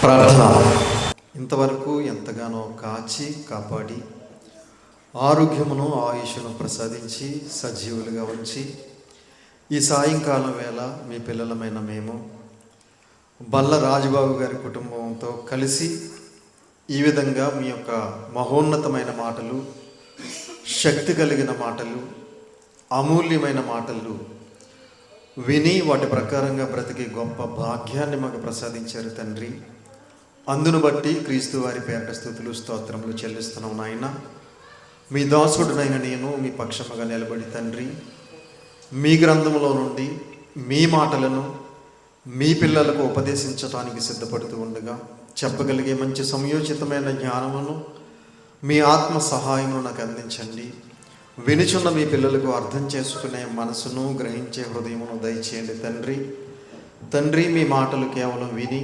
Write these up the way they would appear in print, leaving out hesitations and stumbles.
ప్రార్థన. ఇంతవరకు ఎంతగానో కాచి కాపాడి ఆరోగ్యమును ఆయుష్ను ప్రసాదించి సజీవులుగా ఉంచి ఈ సాయంకాలం వేళ మీ పిల్లలమైన మేము బల్ల రాజుబాబు గారి కుటుంబంతో కలిసి ఈ విధంగా మీ యొక్క మహోన్నతమైన మాటలు, శక్తి కలిగిన మాటలు, అమూల్యమైన మాటలు విని వాటి ప్రకారంగా బ్రతికి గొప్ప భాగ్యాన్ని మాకు ప్రసాదించారు తండ్రి. అందును బట్టి క్రీస్తు వారి పేరిట స్తుతులు స్తోత్రములు చెల్లిస్తున్నాం నాయన. మీ దాసుడునైన నేను మీ పక్షముగా నిలబడి తండ్రి, మీ గ్రంథములో నుండి మీ మాటలను మీ పిల్లలకు ఉపదేశించటానికి సిద్ధపడుతూ ఉండగా చెప్పగలిగే మంచి సంయోచితమైన జ్ఞానమును మీ ఆత్మ సహాయమును నాకు అందించండి. వినుచున్న మీ పిల్లలకు అర్థం చేసుకునే మనసును, గ్రహించే హృదయమును దయచేయండి తండ్రి. మీ మాటలు కేవలం విని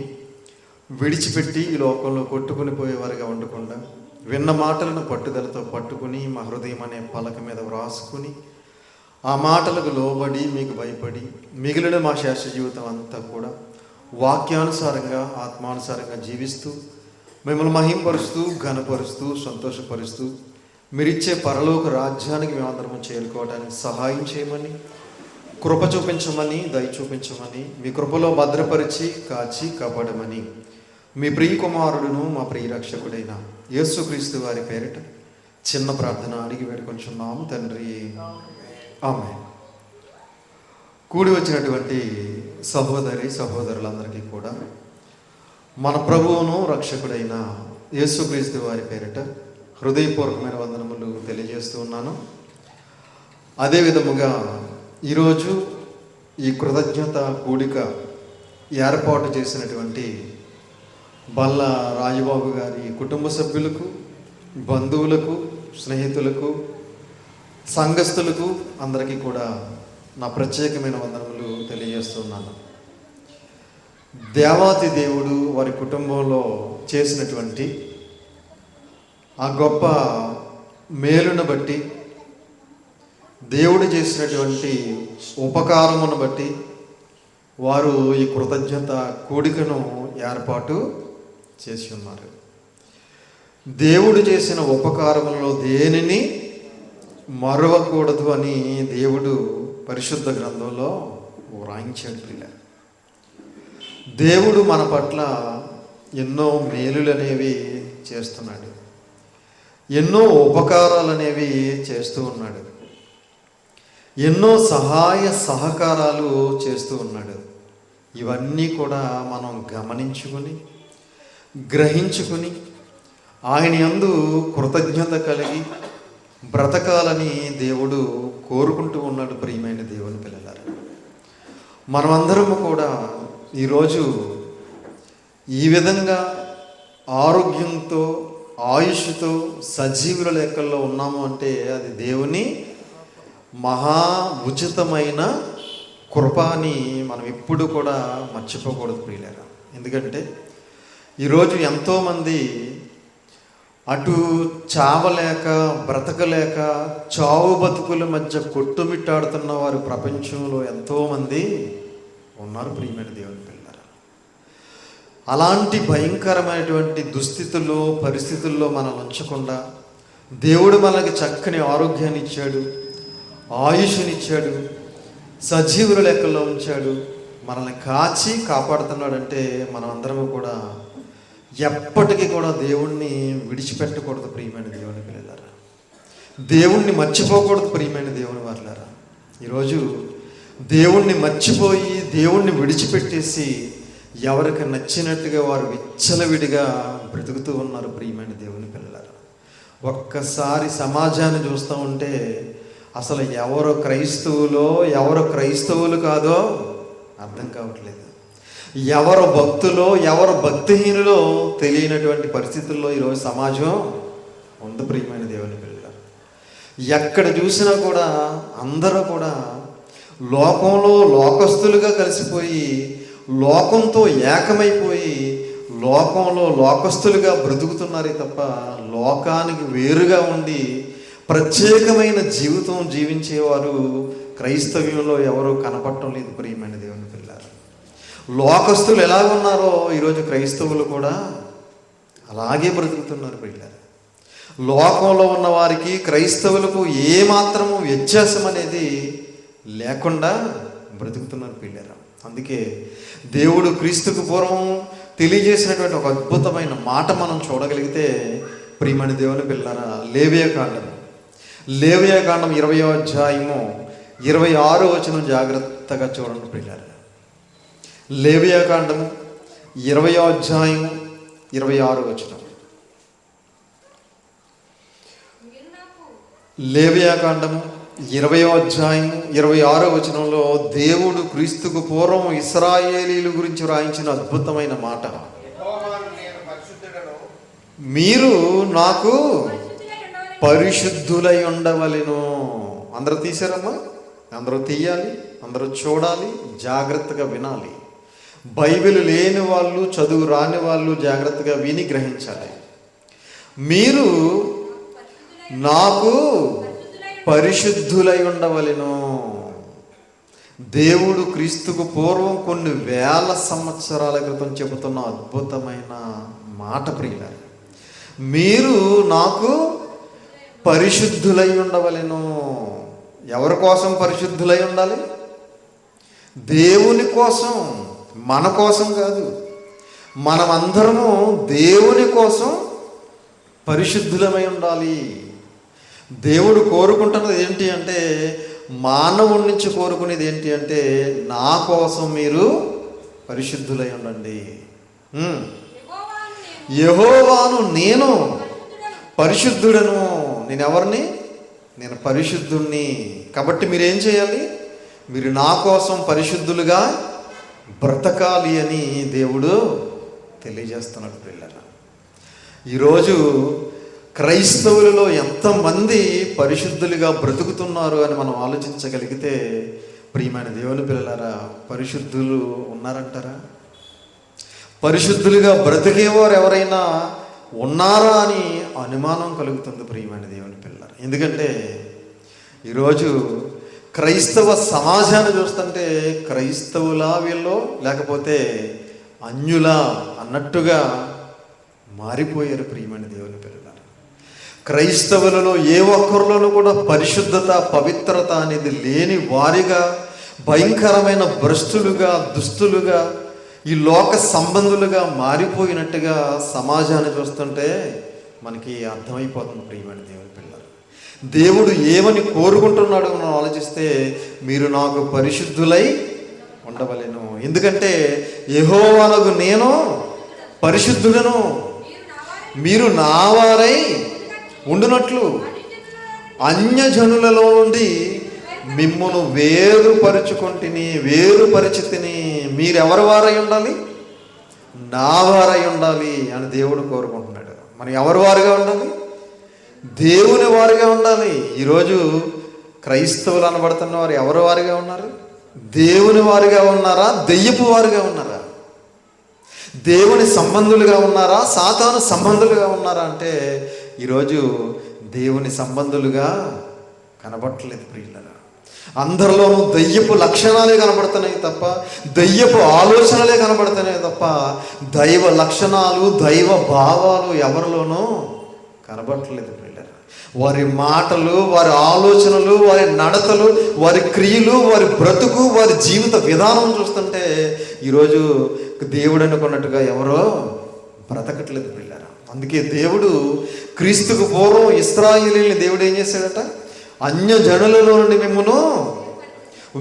విడిచిపెట్టి ఈ లోకంలో కొట్టుకుని పోయేవారుగా ఉండకుండా విన్న మాటలను పట్టుదలతో పట్టుకుని మా హృదయం అనే పలక మీద వ్రాసుకుని ఆ మాటలకు లోబడి మీకు భయపడి మిగిలిన మా శేష జీవితం అంతా కూడా వాక్యానుసారంగా, ఆత్మానుసారంగా జీవిస్తూ మిమ్మల్ని మహింపరుస్తూ, ఘనపరుస్తూ, సంతోషపరుస్తూ మీరిచ్చే పరలోక రాజ్యానికి మేమందరము చేరుకోవడానికి సహాయం చేయమని, కృప చూపించమని, దయ చూపించమని, మీ కృపలో భద్రపరిచి కాచి కాపాడమని మీ ప్రియ కుమారుడును మా ప్రియ రక్షకుడైన యేసుక్రీస్తు వారి పేరిట చిన్న ప్రార్థన అడిగి వేడుకొంచున్నాము తండ్రి, ఆమేన్. కూడి వచ్చినటువంటి సహోదరులందరికీ కూడా మన ప్రభువును రక్షకుడైన యేసుక్రీస్తు వారి పేరిట హృదయపూర్వకమైన వందనములు తెలియజేస్తూ ఉన్నాను. అదే విధముగా ఈరోజు ఈ కృతజ్ఞత కూడిక ఏర్పాటు చేసినటువంటి బల్ల రాజుబాబు గారి కుటుంబ సభ్యులకు, బంధువులకు, స్నేహితులకు, సంఘస్థులకు అందరికీ కూడా నా ప్రత్యేకమైన వందనములు తెలియజేస్తున్నాను. దేవాతి దేవుడు వారి కుటుంబంలో చేసినటువంటి ఆ గొప్ప మేలును బట్టి, దేవుడు చేసినటువంటి ఉపకారమును బట్టి వారు ఈ కృతజ్ఞత కూడికను ఏర్పాటు చేసి ఉన్నారు. దేవుడు చేసిన ఉపకారములలో దేనిని మరవకూడదు అని దేవుడు పరిశుద్ధ గ్రంథంలో వ్రాయించాడు. దేవుడు మన పట్ల ఎన్నో మేలులు అనేవి చేస్తున్నాడు, ఎన్నో ఉపకారాలు అనేవి చేస్తూ ఉన్నాడు, ఎన్నో సహాయ సహకారాలు చేస్తూ ఉన్నాడు. ఇవన్నీ కూడా మనం గమనించుకొని, గ్రహించుకొని ఆయన యందు కృతజ్ఞత కలిగి బ్రతకాలని దేవుడు కోరుకుంటూ ఉన్నాడు. ప్రియమైన దేవుని పిల్లలారా, మనమందరము కూడా ఈరోజు ఈ విధంగా ఆరోగ్యంతో, ఆయుష్తో, సజీవుల లెక్కల్లో ఉన్నాము అంటే అది దేవుని మహా ఉచితమైన కృప అని మనం ఎప్పుడు కూడా మర్చిపోకూడదు ప్రియులారా. ఎందుకంటే ఈరోజు ఎంతోమంది అటు చావలేక, బ్రతకలేక, చావు బతుకుల మధ్య కొట్టుమిట్టాడుతున్న వారు ప్రపంచంలో ఎంతోమంది ఉన్నారు ప్రియమైన దేవుని పిల్లలారా. అలాంటి భయంకరమైనటువంటి దుస్థితుల్లో, పరిస్థితుల్లో మనం ఉంచకుండా దేవుడు మనకి చక్కని ఆరోగ్యాన్ని ఇచ్చాడు, ఆయుష్నిచ్చాడు, సజీవుల లెక్కల్లో ఉంచాడు, మనల్ని కాచి కాపాడుతున్నాడంటే మనం అందరము కూడా ఎప్పటికీ కూడా దేవుణ్ణి విడిచిపెట్టకూడదు ప్రియమైన దేవుని పిల్లలారా. దేవుణ్ణి మర్చిపోకూడదు ప్రియమైన దేవుని వారులారా. ఈరోజు దేవుణ్ణి మర్చిపోయి, దేవుణ్ణి విడిచిపెట్టేసి ఎవరికి నచ్చినట్టుగా వారు విచ్చలవిడిగా బ్రతుకుతూ ఉన్నారు ప్రియమైన దేవుని పిల్లలారా. ఒక్కసారి సమాజాన్ని చూస్తూ ఉంటే అసలు ఎవరు క్రైస్తవులో, ఎవరు క్రైస్తవులు కాదో అర్థం కావట్లేదు. ఎవరు భక్తులో, ఎవరు భక్తిహీనులో తెలియనటువంటి పరిస్థితుల్లో ఈరోజు సమాజం ఉంది ప్రియమైన దేవుని పిల్లలు. ఎక్కడ చూసినా కూడా అందరూ కూడా లోకంలో లోకస్తులుగా కలిసిపోయి, లోకంతో ఏకమైపోయి, లోకంలో లోకస్తులుగా బ్రతుకుతున్నారే తప్ప లోకానికి వేరుగా ఉండి ప్రత్యేకమైన జీవితం జీవించేవారు క్రైస్తవ్యంలో ఎవరూ కనపడటం లేదు ప్రియమైన దేవుని పిల్లలు. లోకస్తులు ఎలాగున్నారో ఈరోజు క్రైస్తవులు కూడా అలాగే బ్రతుకుతున్నారు పిల్లలు. లోకంలో ఉన్న వారికి క్రైస్తవులకు ఏమాత్రము వ్యత్యాసం అనేది లేకుండా బ్రతుకుతున్నారు పిల్లలు. అందుకే దేవుడు క్రీస్తుకు పూర్వం తెలియజేసినటువంటి ఒక అద్భుతమైన మాట మనం చూడగలిగితే ప్రియమైన దేవుని పిల్లరా, లేవియాకాండం 20వ అధ్యాయము 26వ వచనం జాగ్రత్తగా చూడండి పిల్లలు. లేవియాకాండము 20వ అధ్యాయం 26వ వచనం. లేవియాకాండము 20వ అధ్యాయం 26వ వచనంలో దేవుడు క్రీస్తుకు పూర్వం ఇశ్రాయేలీల గురించి వ్రాయించిన అద్భుతమైన మాట, మీరు నాకు పరిశుద్ధులై ఉండవలెను. అందరూ తీశారమ్మా? అందరూ తీయాలి, అందరూ చూడాలి, జాగ్రత్తగా వినాలి. బైబిల్ లేని వాళ్ళు, చదువు రాని వాళ్ళు జాగ్రత్తగా విని గ్రహించాలి. మీరు నాకు పరిశుద్ధులై ఉండవలెను. దేవుడు క్రీస్తుకు పూర్వం కొన్ని వేల సంవత్సరాల క్రితం చెబుతున్న అద్భుతమైన మాట ప్రియులారా, మీరు నాకు పరిశుద్ధులై ఉండవలెను. ఎవరి కోసం పరిశుద్ధులై ఉండాలి? దేవుని కోసం, మన కోసం కాదు. మనమందరము దేవుని కోసం పరిశుద్ధులమై ఉండాలి. దేవుడు కోరుకుంటున్నది ఏంటి అంటే, మానవుడి నుంచి కోరుకునేది ఏంటి అంటే, నా కోసం మీరు పరిశుద్ధులై ఉండండి. యెహోవాను నేను పరిశుద్ధుడను. నేను ఎవరిని? నేను పరిశుద్ధుణ్ణి. కాబట్టి మీరేం చేయాలి? మీరు నా కోసం పరిశుద్ధులుగా బ్రతకాలి అని దేవుడు తెలియజేస్తున్నాడు పిల్లలు. ఈరోజు క్రైస్తవులలో ఎంతమంది పరిశుద్ధులుగా బ్రతుకుతున్నారు అని మనం ఆలోచించగలిగితే, ప్రియమైన దేవుని పిల్లలారా, పరిశుద్ధులు ఉన్నారంటారా? పరిశుద్ధులుగా బ్రతికేవారు ఎవరైనా ఉన్నారా అని అనుమానం కలుగుతుంది ప్రియమైన దేవుని పిల్లలారా. ఎందుకంటే ఈరోజు క్రైస్తవ సమాజాన్ని చూస్తుంటే క్రైస్తవులా వీళ్ళు లేకపోతే అన్యులా అన్నట్టుగా మారిపోయారు ప్రియమైన దేవుని పిల్లలారా. క్రైస్తవులలో ఏ ఒక్కరిలోనూ కూడా పరిశుద్ధత, పవిత్రత అనేది లేని వారిగా, భయంకరమైన భ్రష్టులుగా, దుస్తులుగా, ఈ లోక సంబంధులుగా మారిపోయినట్టుగా సమాజాన్ని చూస్తుంటే మనకి అర్థమైపోతుంది ప్రియమైన దేవుని పిల్లలు. దేవుడు ఏమని కోరుకుంటున్నాడో మనం ఆలోచిస్తే, మీరు నాకు పరిశుద్ధులై ఉండవలెను. ఎందుకంటే యెహోవానగు నేను పరిశుద్ధుడను, మీరు నా వారై ఉండునట్లు అన్యజనులలో నుండి మిమ్మును వేరుపరిచితిని. మీరెవరి వారై ఉండాలి? నా వారై ఉండాలి అని దేవుడు కోరుకుంటున్నాడు. మనం ఎవరి వారుగా ఉండాలి? దేవుని వారుగా ఉండాలి. ఈరోజు క్రైస్తవులు అనబడుతున్న వారు ఎవరి వారుగా ఉన్నారు? దేవుని వారుగా ఉన్నారా? దెయ్యపు వారుగా ఉన్నారా? దేవుని సంబంధులుగా ఉన్నారా? సాతాను సంబంధులుగా ఉన్నారా? అంటే ఈరోజు దేవుని సంబంధులుగా కనబడట్లేదు ప్రియులారా. అందరిలోనూ దయ్యపు లక్షణాలే కనబడుతున్నాయి తప్ప, దయ్యపు ఆలోచనలే కనబడుతున్నాయి తప్ప, దైవ లక్షణాలు, దైవ భావాలు ఎవరిలోనూ కనబడట్లేదు ప్రియులారా. వారి మాటలు, వారి ఆలోచనలు, వారి నడతలు, వారి క్రియలు, వారి బ్రతుకు, వారి జీవిత విధానం చూస్తుంటే ఈరోజు దేవుడు అనుకున్నట్టుగా ఎవరో బ్రతకట్లేదు పిల్లరా. అందుకే దేవుడు క్రీస్తుకు పూర్వం ఇశ్రాయేలీయుల్ని దేవుడు ఏం చేశాడట? అన్యజనులలో నుండి మిమ్మును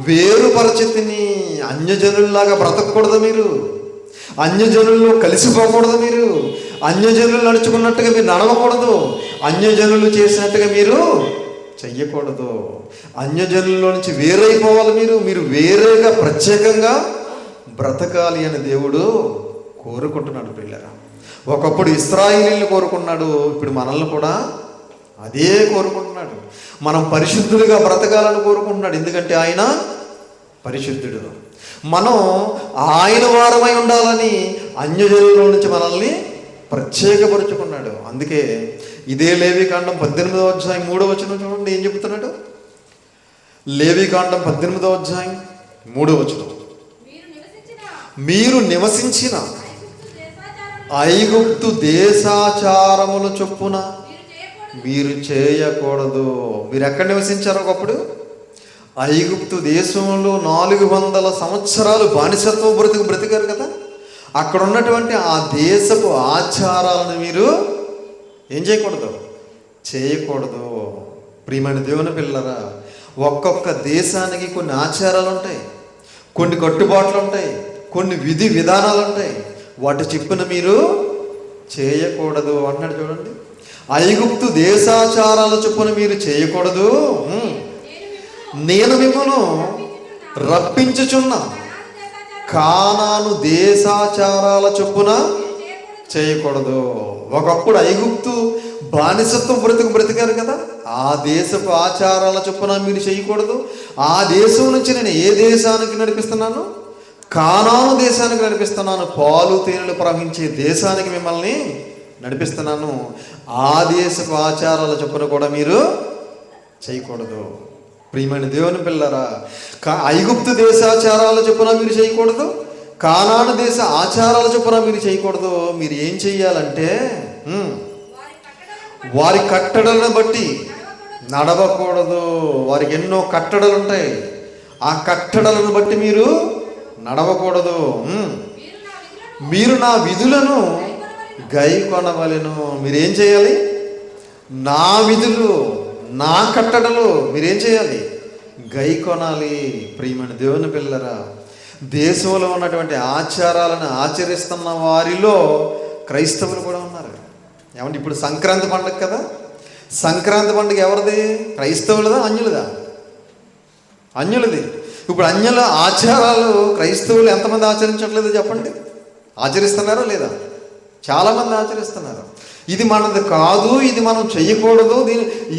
వేరుపరచితిని. అన్యజనుల్లాగా బ్రతకూడదు మీరు, అన్యజనుల్లో కలిసిపోకూడదు మీరు, అన్యజనులు నడుచుకున్నట్టుగా మీరు నడవకూడదు, అన్యజనులు చేసినట్టుగా మీరు చెయ్యకూడదు. అన్యజనుల్లో నుంచి వేరైపోవాలి మీరు వేరేగా ప్రత్యేకంగా బ్రతకాలి అని దేవుడు కోరుకుంటున్నాడు పిల్లరా. ఒకప్పుడు ఇశ్రాయేలీయుల్ని కోరుకున్నాడు, ఇప్పుడు మనల్ని కూడా అదే కోరుకుంటున్నాడు. మనం పరిశుద్ధులుగా బ్రతకాలని కోరుకుంటున్నాడు. ఎందుకంటే ఆయన పరిశుద్ధుడు. మనం ఆయన వారమై ఉండాలని అన్యజనుల నుంచి మనల్ని ప్రత్యేకపరుచుకున్నాడు. అందుకే ఇదే లేవికాండం 18వ అధ్యాయం 3వ వచనం చూడండి ఏం చెబుతున్నాడు. లేవికాండం 18వ అధ్యాయం 3వ వచనం, మీరు నివసించిన ఐగుప్తు దేశాచారముల చొప్పున మీరు చేయకూడదు. మీరు ఎక్కడ నివసించారు? ఒకప్పుడు ఐగుప్తు దేశంలో 400 సంవత్సరాలు బానిసత్వం బ్రతికారు కదా. అక్కడ ఉన్నటువంటి ఆ దేశపు ఆచారాలను మీరు ఏం చేయకూడదు. ప్రియమైన దేవుని పిల్లరా, ఒక్కొక్క దేశానికి కొన్ని ఆచారాలు ఉంటాయి, కొన్ని కట్టుబాట్లు ఉంటాయి, కొన్ని విధి విధానాలు ఉంటాయి. వాటి చెప్పున మీరు చేయకూడదు అన్నాడు. చూడండి, ఐగుప్తు దేశాచారాల చొప్పున మీరు చేయకూడదు. నేను మిమ్మల్ని రప్పించుచున్న కానాను దేశాచారాల చొప్పున చేయకూడదు. ఒకప్పుడు ఐగుప్తు బానిసత్వం బ్రతికారు కదా, ఆ దేశపు ఆచారాల చొప్పున మీరు చేయకూడదు. ఆ దేశం నుంచి నేను ఏ దేశానికి నడిపిస్తున్నాను? కానాను దేశానికి నడిపిస్తున్నాను. పాలు తేనెలు ప్రవహించే దేశానికి మిమ్మల్ని నడిపిస్తున్నాను. ఆ దేశపు ఆచారాల చొప్పున కూడా మీరు చేయకూడదు. ప్రియమైన దేవుని పిల్లరా, ఐగుప్తు దేశాచారాల చొప్పున మీరు చేయకూడదు, కానాను దేశ ఆచారాల చొప్పున మీరు చేయకూడదు. మీరు ఏం చెయ్యాలంటే వారి కట్టడలను బట్టి నడవకూడదు. వారికి ఎన్నో కట్టడలు ఉంటాయి, ఆ కట్టడలను బట్టి మీరు నడవకూడదు. మీరు నా విధులను గైకొనవలెను. మీరేం చేయాలి? నా విధులు, నా కట్టడలు మీరేం చేయాలి? గైకొనాలి. ప్రియమైన దేవుని పిల్లరా, దేశంలో ఉన్నటువంటి ఆచారాలను ఆచరిస్తున్న వారిలో క్రైస్తవులు కూడా ఉన్నారు. ఏమంటే ఇప్పుడు సంక్రాంతి పండుగ కదా, సంక్రాంతి పండుగ ఎవరిది? క్రైస్తవులదా అన్యులది. ఇప్పుడు అన్యుల ఆచారాలు క్రైస్తవులు ఎంతమంది ఆచరించట్లేదు చెప్పండి? ఆచరిస్తున్నారా లేదా? చాలామంది ఆచరిస్తున్నారు. ఇది మనది కాదు, ఇది మనం చెయ్యకూడదు,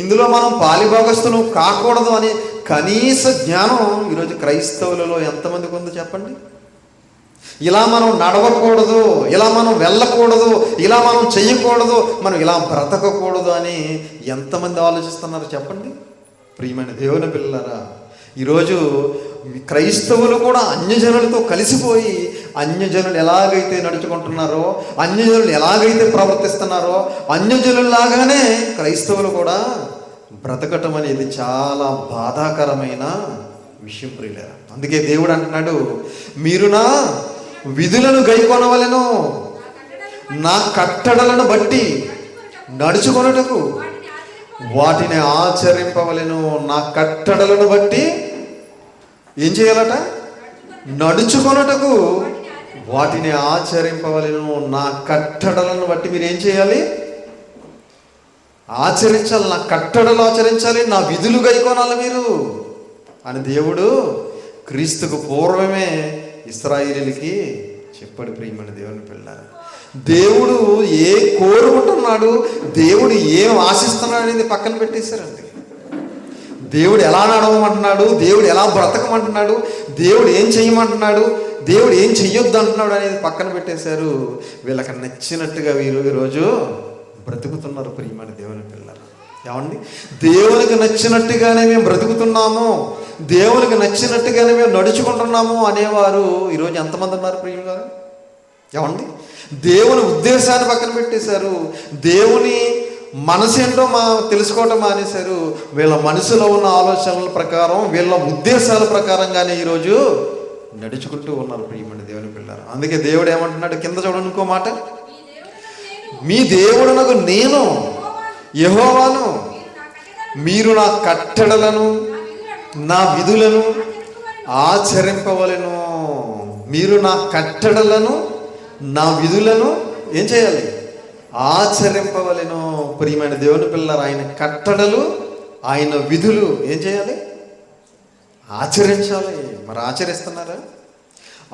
ఇందులో మనం పాలిభాగస్తులు కాకూడదు అనే కనీస జ్ఞానం ఈరోజు క్రైస్తవులలో ఎంతమందికి ఉందో చెప్పండి? ఇలా మనం నడవకూడదు, ఇలా మనం వెళ్ళకూడదు, ఇలా మనం చెయ్యకూడదు, మనం ఇలా బ్రతకకూడదు అని ఎంతమంది ఆలోచిస్తున్నారు చెప్పండి? ప్రియమైన దేవుని పిల్లరా, ఈరోజు క్రైస్తవులు కూడా అన్యజనులతో కలిసిపోయి అన్యజనులు ఎలాగైతే నడుచుకుంటున్నారో, అన్యజనులు ఎలాగైతే ప్రవర్తిస్తున్నారో, అన్యజనుల్లాగానే క్రైస్తవులు కూడా బ్రతకటం అనేది చాలా బాధాకరమైన విషయం ప్రియులారా. అందుకే దేవుడు అంటున్నాడు, మీరు నా విధులను గైకొనవలెను, నా కట్టడలను బట్టి నడుచుకొనుటకు వాటిని ఆచరింపవలెను. నా కట్టడలను బట్టి ఏం చేయాలట? నడుచుకొనుటకు వాటిని ఆచరింపవలెను. నా కట్టడలను బట్టి మీరు ఏం చేయాలి? ఆచరించాలి. నా కట్టడలు ఆచరించాలి, నా విధులు గైకొనాలి మీరు అని దేవుడు క్రీస్తుకు పూర్వమే ఇశ్రాయేలీయులకి చెప్పాడు. ప్రియమైన దేవుని పిల్లారా, దేవుడు ఏ కోరుకుంటున్నాడు, దేవుడు ఏం ఆశిస్తున్నాడు అనేది పక్కన పెట్టేశారండి. దేవుడు ఎలా నడవమంటున్నాడు, దేవుడు ఎలా బ్రతకమంటున్నాడు, దేవుడు ఏం చేయమంటున్నాడు, దేవుడు ఏం చెయ్యొద్దు అంటున్నాడు అనేది పక్కన పెట్టేశారు. వీళ్ళకి నచ్చినట్టుగా వీరు ఈరోజు బ్రతుకుతున్నారు. ప్రియమైన దేవుని పిల్లలు, ఏమండి, దేవునికి నచ్చినట్టుగానే మేము బ్రతుకుతున్నాము, దేవునికి నచ్చినట్టుగానే మేము నడుచుకుంటున్నాము అనేవారు ఈరోజు ఎంతమంది ఉన్నారు ప్రియులు గారు? ఏమండి, దేవుని ఉద్దేశాన్ని పక్కన పెట్టేశారు, దేవుని మనసు ఏంటో తెలుసుకోవటం మానేశారు. వీళ్ళ మనసులో ఉన్న ఆలోచనల ప్రకారం, వీళ్ళ ఉద్దేశాల ప్రకారంగానే ఈరోజు నడుచుకుంటూ ఉన్నారు ప్రియమైన దేవుని పిల్లలు. అందుకే దేవుడు ఏమంటున్నాడు కింద చూడండి, ఇంకో మాట, మీ దేవుడునకు నేను యెహోవాను, మీరు నా కట్టడలను నా విధులను ఆచరింపవలెను. మీరు నా కట్టడలను నా విధులను ఏం చేయాలి? ఆచరింపవలెను. ప్రియమైన దేవుని పిల్లలు, ఆయన కట్టడలు ఆయన విధులు ఏం చేయాలి? ఆచరించాలి. మరి ఆచరిస్తున్నారా?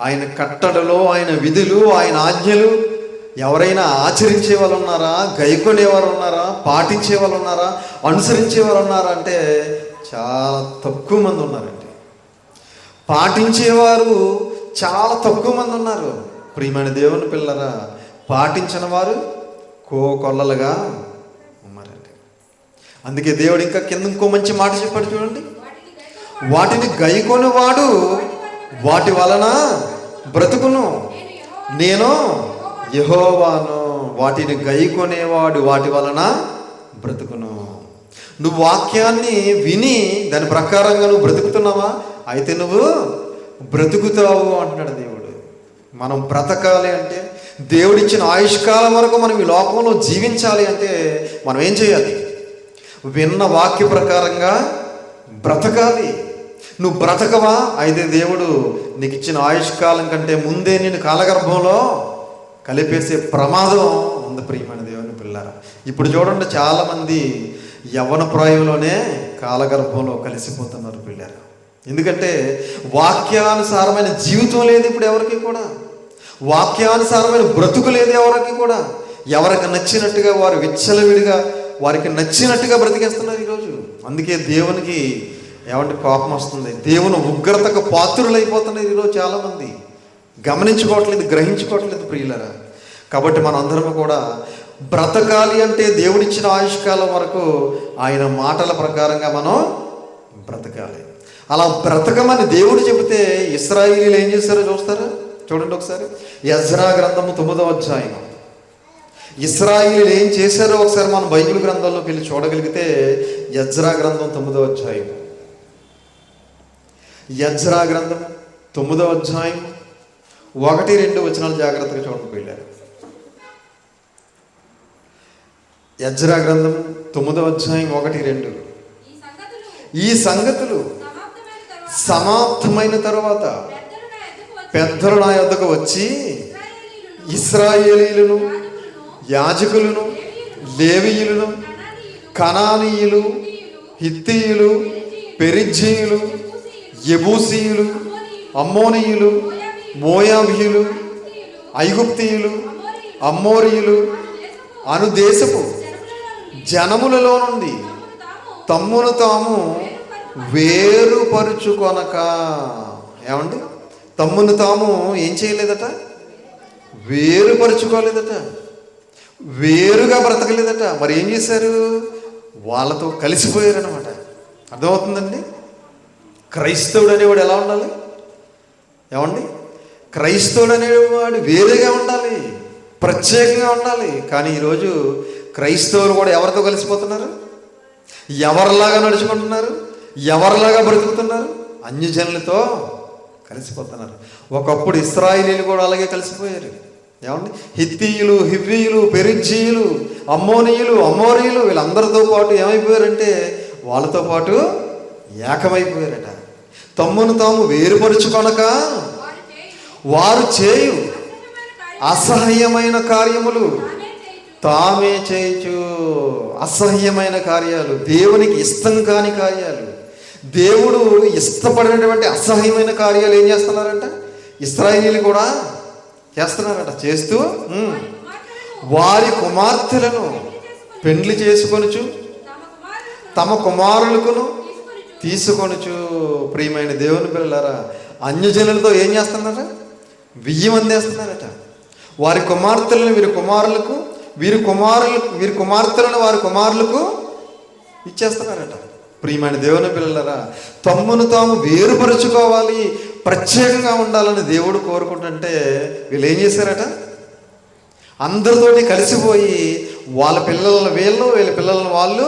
ఆయన కట్టడలు, ఆయన విధులు, ఆయన ఆజ్ఞలు ఎవరైనా ఆచరించే వాళ్ళు ఉన్నారా? గైకొనేవారు ఉన్నారా? పాటించే వాళ్ళు ఉన్నారా? అనుసరించే వాళ్ళు ఉన్నారా అంటే చాలా తక్కువ మంది ఉన్నారండి. పాటించేవారు చాలా తక్కువ మంది ఉన్నారు. ప్రియమైన దేవుని పిల్లరా, పాటించిన వారు కోకొల్లలుగా ఉన్నారండి. అందుకే దేవుడు ఇంకా కింద ఇంకో మంచి మాట చెప్పాడు చూడండి, వాటిని గైకొనేవాడు వాటి వలన బ్రతుకును. నేను యెహోవాను, వాటిని గైకొనేవాడు వాటి వలన బ్రతుకును. నువ్వు వాక్యాన్ని విని దాని ప్రకారంగా నువ్వు బ్రతుకుతున్నావా? అయితే నువ్వు బ్రతుకుతావు అంటున్నాడు దేవుడు. మనం బ్రతకాలి అంటే, దేవుడిచ్చిన ఆయుష్కాలం వరకు మనం ఈ లోకంలో జీవించాలి అంటే మనం ఏం చేయాలి? విన్న వాక్య ప్రకారంగా బ్రతకాలి. నువ్వు బ్రతకవా? అయితే దేవుడు నీకు ఇచ్చిన ఆయుష్కాలం కంటే ముందే నేను కాలగర్భంలో కలిపేసే ప్రమాదం ఉంది ప్రియమైన దేవుని పిల్లారా. ఇప్పుడు చూడండి, చాలామంది యవ్వన ప్రాయంలోనే కాలగర్భంలో కలిసిపోతున్నారు పిల్లారా. ఎందుకంటే వాక్యానుసారమైన జీవితం లేదు ఇప్పుడు ఎవరికి కూడా, వాక్యానుసారమైన బ్రతుకు లేదు ఎవరికి కూడా. ఎవరికి నచ్చినట్టుగా వారు విచ్చలవిడిగా వారికి నచ్చినట్టుగా బ్రతికేస్తున్నారు ఈరోజు. అందుకే దేవునికి ఏమంటే కోపం వస్తుంది, దేవుని ఉగ్రతకు పాత్రులైపోతున్నారు ఈరోజు చాలామంది. గమనించుకోవట్లేదు, గ్రహించుకోవట్లేదు ప్రియులరా. కాబట్టి మన అందరం కూడా బ్రతకాలి అంటే దేవుడిచ్చిన ఆయుష్కాలం వరకు ఆయన మాటల ప్రకారంగా మనం బ్రతకాలి. అలా బ్రతకమని దేవుడు చెబితే ఇశ్రాయేలీయులు ఏం చేశారో చూస్తారా? చూడండి ఒకసారి, ఎజ్రా గ్రంథము 9వ అధ్యాయం. ఇశ్రాయేలీయులు ఏం చేశారో ఒకసారి మనం బైబిల్ గ్రంథంలోకి వెళ్ళి చూడగలిగితే, ఎజ్రా గ్రంథం 9వ అధ్యాయం. ఎజ్రా గ్రంథం 9వ అధ్యాయం 1-2 వచనాలు జాగ్రత్తగా చూడండి పిల్లారు. ఎజ్రా గ్రంథం 9వ అధ్యాయం 1-2. ఈ సంగతులు సమాప్తమైన తరువాత పెద్దలు నా యొద్దకు వచ్చి ఇశ్రాయేలీయులను, యాజకులను, లేవీయులను, కనానీయులు, హిత్తీయులు, పెరిజ్జీయులు, యెబూసీయులు, అమ్మోనీయులు, మోయాబీయులు, ఐగుప్తీయులు, అమ్మోరీయులు అను దేశపు జనములలో నుండి తమ్మును తాము వేరుపరుచుకొనక, ఏమండి, తమ్మును తాము ఏం చేయలేదట? వేరుపరుచుకోలేదట, వేరుగా బ్రతకలేదట. మరి ఏం చేశారు? వాళ్ళతో కలిసిపోయారనమాట. అర్థమవుతుందండి? క్రైస్తవుడు అనేవాడు ఎలా ఉండాలి? ఏమండి, క్రైస్తవుడు అనేవాడు వేరేగా ఉండాలి, ప్రత్యేకంగా ఉండాలి. కానీ ఈరోజు క్రైస్తవులు కూడా ఎవరితో కలిసిపోతున్నారు? ఎవరిలాగా నడుచుకుంటున్నారు? ఎవరిలాగా బ్రతుకుతున్నారు? అన్యజనులతో కలిసిపోతున్నారు. ఒకప్పుడు ఇశ్రాయేలీయులు కూడా అలాగే కలిసిపోయారు. ఏమండి, హిత్తీయులు, హివ్వీయులు, పెరిజ్జీయులు, అమ్మోనీయులు, అమోరీయులు వీళ్ళందరితో పాటు ఏమైపోయారంటే వాళ్ళతో పాటు ఏకమైపోయారట. తమ్మును తాము వేరుపరుచుకొనక వారు చేయు అసహ్యమైన కార్యములు తామే చేయుచు. అసహ్యమైన కార్యాలు, దేవునికి ఇష్టం కాని కార్యాలు, దేవుడు ఇష్టపడినటువంటి అసహ్యమైన కార్యాలు ఏం చేస్తున్నారంట? ఇశ్రాయేలీయులు కూడా చేస్తున్నారట. చేస్తూ వారి కుమార్తెలను పెండ్లి చేసుకొనుచు తమ కుమారులకును తీసుకొనుచు. ప్రియమైన దేవుని పిల్లలారా, అన్యజనులతో ఏం చేస్తున్నారట? వియ్యం అందేస్తున్నారట. వారి కుమార్తెలను వీరి కుమారులకు, వీరి కుమార్తెలను వారి కుమారులకు ఇచ్చేస్తున్నారట. ప్రియమైన దేవుని పిల్లలారా, తమ్మును తాము వేరుపరుచుకోవాలి, ప్రత్యేకంగా ఉండాలని దేవుడు కోరుకుంటుంటే వీళ్ళు ఏం చేశారట? అందరితోటి కలిసిపోయి వాళ్ళ పిల్లలను వీళ్ళు, వీళ్ళ పిల్లలను వాళ్ళు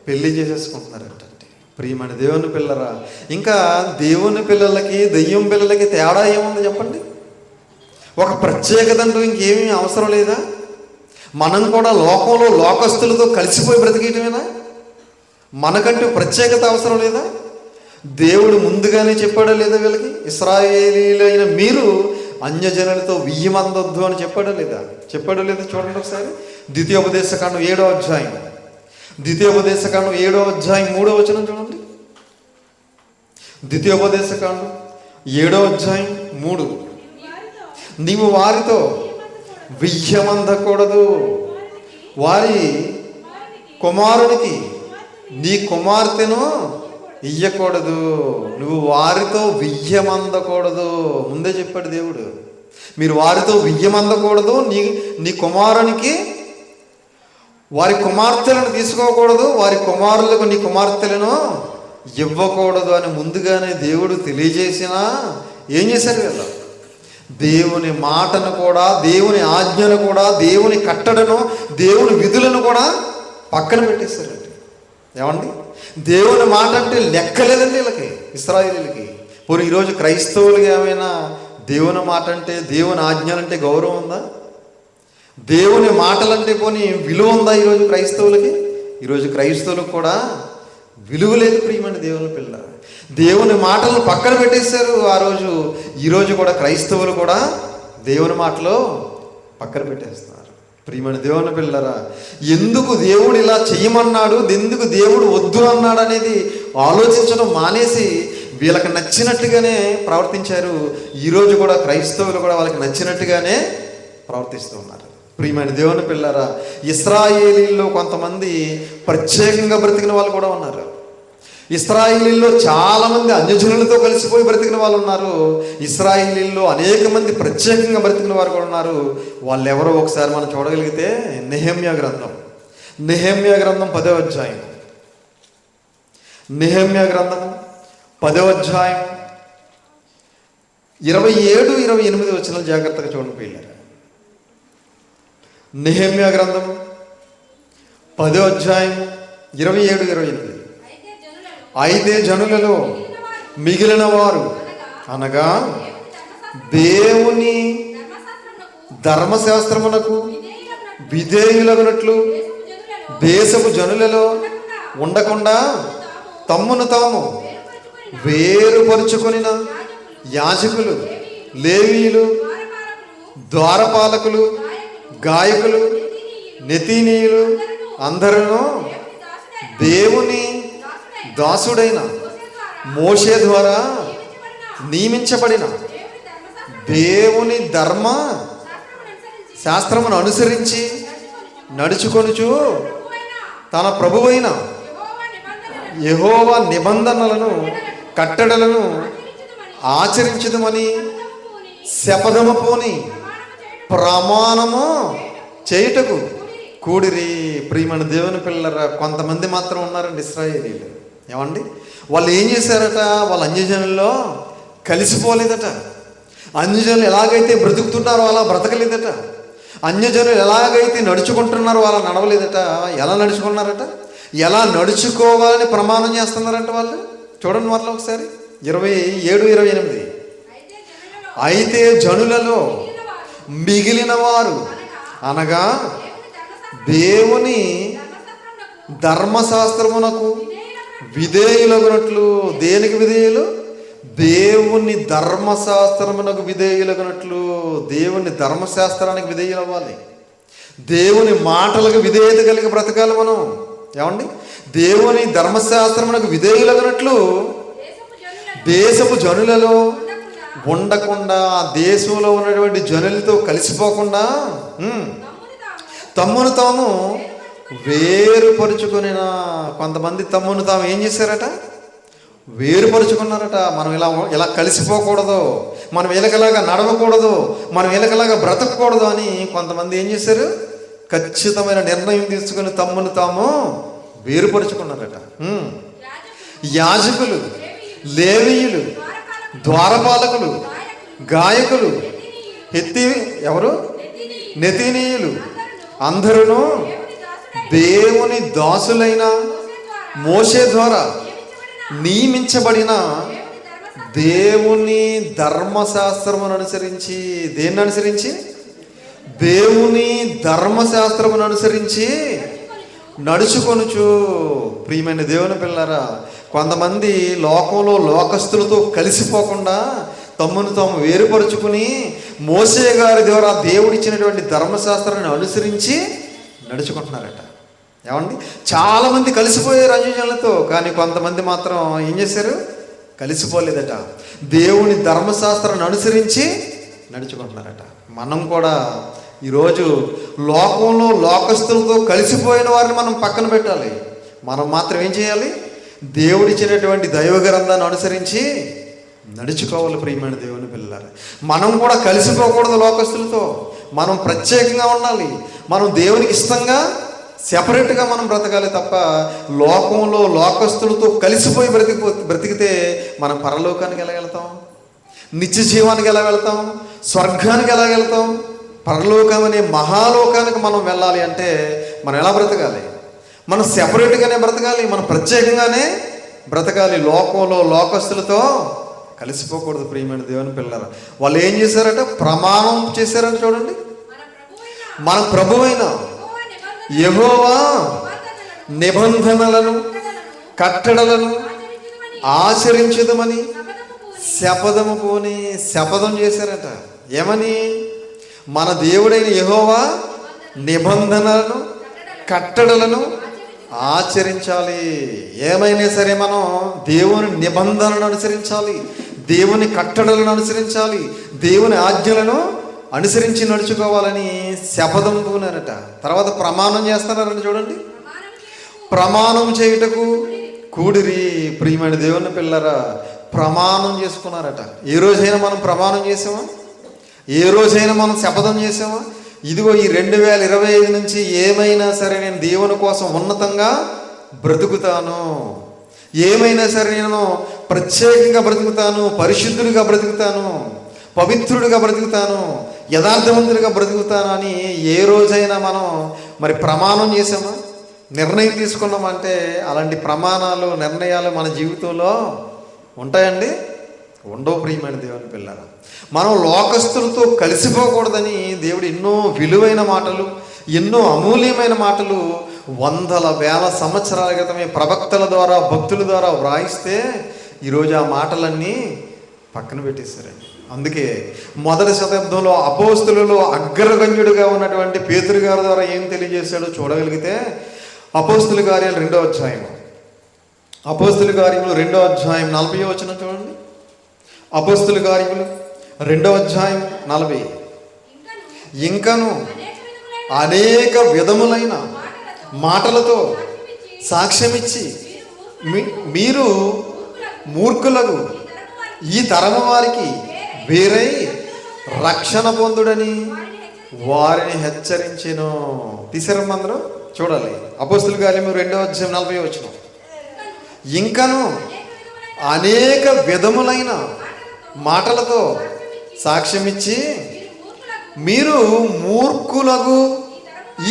పెళ్లి చేసేసుకుంటున్నారట. ప్రియమైన దేవుని పిల్లరా, ఇంకా దేవుని పిల్లలకి దెయ్యం పిల్లలకి తేడా ఏముంది చెప్పండి? ఒక ప్రత్యేకత అంటూ ఇంకేమీ అవసరం లేదా? మనం కూడా లోకంలో లోకస్తులతో కలిసిపోయి బ్రతికేయటమేనా? మనకంటూ ప్రత్యేకత అవసరం లేదా? దేవుడు ముందుగానే చెప్పాడా లేదా? వీళ్ళకి ఇశ్రాయేలీయులైన మీరు అన్యజనులతో వియ్యమందొద్దు అని చెప్పాడా లేదా? చెప్పాడా లేదా? చూడండి ఒకసారి, ద్వితీయోపదేశకాండం 7వ అధ్యాయం. ద్వితీయోపదేశకాండం 7వ అధ్యాయం 3వ వచనం చూడండి. ద్వితీయోపదేశకాండం 7వ అధ్యాయం 3. నీవు వారితో వియ్యమందకూడదు, వారి కుమారునికి నీ కుమార్తెను ఇయ్యకూడదు. నువ్వు వారితో వియ్యమందకూడదు. ముందే చెప్పాడు దేవుడు, మీరు వారితో వియ్యమందకూడదు, నీ కుమారునికి వారి కుమార్తెలను తీసుకోకూడదు, వారి కుమారులకు నీ కుమార్తెలను ఇవ్వకూడదు అని ముందుగానే దేవుడు తెలియజేసినా ఏం చేశారు వీళ్ళు? దేవుని మాటను కూడా, దేవుని ఆజ్ఞను కూడా, దేవుని కట్టడను, దేవుని విధులను కూడా పక్కన పెట్టేశారండి. ఏమండి, దేవుని మాట అంటే లెక్కలేదండి వీళ్ళకి, ఇశ్రాయేలీలకి. పోనీ ఈరోజు క్రైస్తవులకి ఏమైనా దేవుని మాట అంటే, దేవుని ఆజ్ఞలంటే గౌరవం ఉందా? దేవుని మాటలంటే పోనీ విలువ ఉందా ఈరోజు క్రైస్తవులకి? ఈరోజు క్రైస్తవులకు కూడా విలువ లేదు ప్రియమైన దేవుని పిల్ల. దేవుని మాటలను పక్కన పెట్టేశారు ఆ రోజు. ఈరోజు కూడా క్రైస్తవులు కూడా దేవుని మాటలు పక్కన పెట్టేస్తున్నారు. ప్రియమైన దేవుని పిల్లరా, ఎందుకు దేవుడు ఇలా చెయ్యమన్నాడు, ఎందుకు దేవుడు వద్దు అన్నాడు అనేది ఆలోచించడం మానేసి వీళ్ళకి నచ్చినట్టుగానే ప్రవర్తించారు. ఈరోజు కూడా క్రైస్తవులు కూడా వాళ్ళకి నచ్చినట్టుగానే ప్రవర్తిస్తూ ఉన్నారు. ప్రియమైన దేవుని పిల్లరా, ఇశ్రాయేలీల్లో కొంతమంది ప్రత్యేకంగా బ్రతికిన వాళ్ళు కూడా ఉన్నారు. ఇశ్రాయేలీల్లో చాలామంది అన్యజనులతో కలిసిపోయి బ్రతికిన వాళ్ళు ఉన్నారు. ఇశ్రాయేలీల్లో అనేక మంది ప్రత్యేకంగా బ్రతికిన వారు కూడా ఉన్నారు. వాళ్ళు ఎవరో ఒకసారి మనం చూడగలిగితే నెహెమ్యా గ్రంథం 10వ అధ్యాయం, నెహెమ్యా గ్రంథం 10వ అధ్యాయం 27-28 వచనాలు జాగ్రత్తగా చూడండి పిల్లలు. నెహెమ్యా గ్రంథం 10వ అధ్యాయం 27-28. అయితే జనులలో మిగిలిన వారు అనగా దేవుని ధర్మశాస్త్రమునకు విధేయులగునట్లు దేశపు జనులలో ఉండకుండా తమ్మును తాము వేరుపరుచుకొనిన యాజకులు, లేవీయులు, ద్వారపాలకులు, గాయకులు, నెతీనీయులు అందరూ దేవుని దాసుడైన మోషే ద్వారా నియమించబడిన దేవుని ధర్మ శాస్త్రమును అనుసరించి నడుచుకొనుచు తన ప్రభువైన యెహోవా నిబంధనలను, కట్టడలను ఆచరించుదమని శపథము పూని ప్రమాణము చేయుటకు కూడిరి. ప్రియమైన దేవుని పిల్లరా, కొంతమంది మాత్రం ఉన్నారండి ఇశ్రాయేలీలు. ఏమండి, వాళ్ళు ఏం చేశారట? వాళ్ళ అన్యజనుల్లో కలిసిపోలేదట. అన్యజనులు ఎలాగైతే బ్రతుకుతున్నారో అలా బ్రతకలేదట. అన్యజనులు ఎలాగైతే నడుచుకుంటున్నారో అలా నడవలేదట. ఎలా నడుచుకున్నారట? ఎలా నడుచుకోవాలని ప్రమాణం చేస్తున్నారంట వాళ్ళు. చూడండి మరలా ఒకసారి 27-28. అయితే జనులలో మిగిలిన వారు అనగా దేవుని ధర్మశాస్త్రమునకు విధేయులగునట్లు. దేనికి విధేయులు? దేవుని ధర్మశాస్త్రమునకు విధేయులగునట్లు. దేవుని ధర్మశాస్త్రానికి విధేయులు అవ్వాలి. దేవుని మాటలకు విధేయత కలిగి బ్రతకాలి మనం. ఏమండి, దేవుని ధర్మశాస్త్రమునకు విధేయులగునట్లు దేశపు జనులలో ఉండకుండా, దేశంలో ఉన్నటువంటి జనులతో కలిసిపోకుండా తమ్మును తాము వేరుపరుచుకునిన. కొంతమంది తమ్మును తాము ఏం చేశారట? వేరుపరుచుకున్నారట. మనం ఇలా కలిసిపోకూడదు, మనం వీళ్ళకిలాగా నడవకూడదు, మనం వీళ్ళకిలాగా బ్రతకూడదు అని కొంతమంది ఏం చేశారు? ఖచ్చితమైన నిర్ణయం తీసుకుని తమ్మును తాము వేరుపరుచుకున్నారట. యాజకులు, లేవీయులు, ద్వారపాలకులు, గాయకులు, ఎవరు? నెతీనీయులు అందరూ దేవుని దాసులైన మోషే ద్వారా నియమించబడిన దేవుని ధర్మశాస్త్రమును అనుసరించి. దేన్ని అనుసరించి? దేవుని ధర్మశాస్త్రమును అనుసరించి నడుచుకొనుచు. ప్రియమైన దేవుని పిల్లరా, కొంతమంది లోకంలో లోకస్తులతో కలిసిపోకుండా తమ్మును తాము వేరుపరుచుకుని మోషే గారి ద్వారా దేవుడిచ్చినటువంటి ధర్మశాస్త్రాన్ని అనుసరించి నడుచుకుంటున్నారట. ఏమండి, చాలామంది కలిసిపోయారు అన్యజనులతో. కానీ కొంతమంది మాత్రం ఏం చేశారు? కలిసిపోలేదట. దేవుని ధర్మశాస్త్రాన్ని అనుసరించి నడుచుకుంటున్నారట. మనం కూడా ఈరోజు లోకంలో లోకస్తులతో కలిసిపోయిన వారిని మనం పక్కన పెట్టాలి. మనం మాత్రం ఏం చేయాలి? దేవుడిచ్చినటువంటి దైవ గ్రంథాన్ని అనుసరించి నడుచుకోవాలి. ప్రియమైన దేవుని పిల్లలు, మనం కూడా కలిసిపోకూడదు లోకస్తులతో. మనం ప్రత్యేకంగా ఉండాలి. మనం దేవునికి ఇష్టంగా సెపరేట్గా మనం బ్రతకాలి తప్ప లోకంలో లోకస్తులతో కలిసిపోయి బ్రతికితే మనం పరలోకానికి వెళ్ళగలుగుతాం? నిత్య జీవానికి ఎలా వెళ్తాం? స్వర్గానికి ఎలా వెళ్తాం? పరలోకం అనే మహాలోకానికి మనం వెళ్ళాలి అంటే మనం ఎలా బ్రతకాలి? మనం సెపరేట్గానే బ్రతకాలి, మనం ప్రత్యేకంగానే బ్రతకాలి. లోకంలో లోకస్తులతో కలిసిపోకూడదు. ప్రియమైన దేవుని పిల్లరా, వాళ్ళు ఏం చేశారట? ప్రమాణం చేశారని చూడండి. మన ప్రభువైన యెహోవా నిబంధనలను కట్టడలను ఆచరించదమని శపథం చేశారట. ఏమని? మన దేవుడైన యెహోవా నిబంధనలను కట్టడలను ఆచరించాలి. ఏమైనా సరే మనం దేవుని నిబంధనలను అనుసరించాలి, దేవుని కట్టడలను అనుసరించాలి, దేవుని ఆజ్ఞలను అనుసరించి నడుచుకోవాలని శపథం పూనారట. తర్వాత ప్రమాణం చేస్తున్నారని చూడండి. ప్రమాణం చేయుటకు కూడిరి. ప్రియమైన దేవుని పిల్లరా, ప్రమాణం చేసుకున్నారట. ఏ రోజైనా మనం ప్రమాణం చేసామా? ఏ రోజైనా మనం శపథం చేసామా? ఇదిగో ఈ 2025 నుంచి ఏమైనా సరే నేను దేవుని కోసం ఉన్నతంగా బ్రతుకుతాను, ఏమైనా సరే నేను ప్రత్యేకంగా బ్రతుకుతాను, పరిశుద్ధుడిగా బ్రతుకుతాను, పవిత్రుడిగా బ్రతుకుతాను, యథార్థవంతుడిగా బ్రతుకుతాను అని ఏ రోజైనా మనం మరి ప్రమాణం చేసామా? నిర్ణయం తీసుకున్నామంటే అలాంటి ప్రమాణాలు, నిర్ణయాలు మన జీవితంలో ఉంటాయండి? ఉండవు. ప్రియమైన దేవుని పిల్లరా, మనం లోకస్తులతో కలిసిపోకూడదని దేవుడు ఎన్నో విలువైన మాటలు, ఎన్నో అమూల్యమైన మాటలు వందల వేల సంవత్సరాల క్రితమే ప్రవక్తల ద్వారా, భక్తుల ద్వారా వ్రాయిస్తే ఈరోజు ఆ మాటలన్నీ పక్కన పెట్టేశారండి. అందుకే మొదటి శతాబ్దంలో అపోస్తులలో అగ్రగణ్యుడిగా ఉన్నటువంటి పేతురు గారి ద్వారా ఏం తెలియజేశాడో చూడగలిగితే అపోస్తుల కార్యాలు 2వ అధ్యాయం, అపోస్తుల కార్యములు 2వ అధ్యాయం 40వ వచనం చూడండి. అపోస్తుల కార్యములు 2వ అధ్యాయం 40. ఇంకను అనేక విధములైన మాటలతో సాక్ష్యమిచ్చి మీరు మూర్ఖులకు ఈ తరము వారికి వేరై రక్షణ పొందుడని వారిని హెచ్చరించెను. తీసారమ్మందరూ చూడాలి. అపోస్తుల కార్యము 2వ అధ్యాయం 40వ వచనం. ఇంకను అనేక విధములైన మాటలతో సాక్ష్యమిచ్చి మీరు మూర్ఖులకు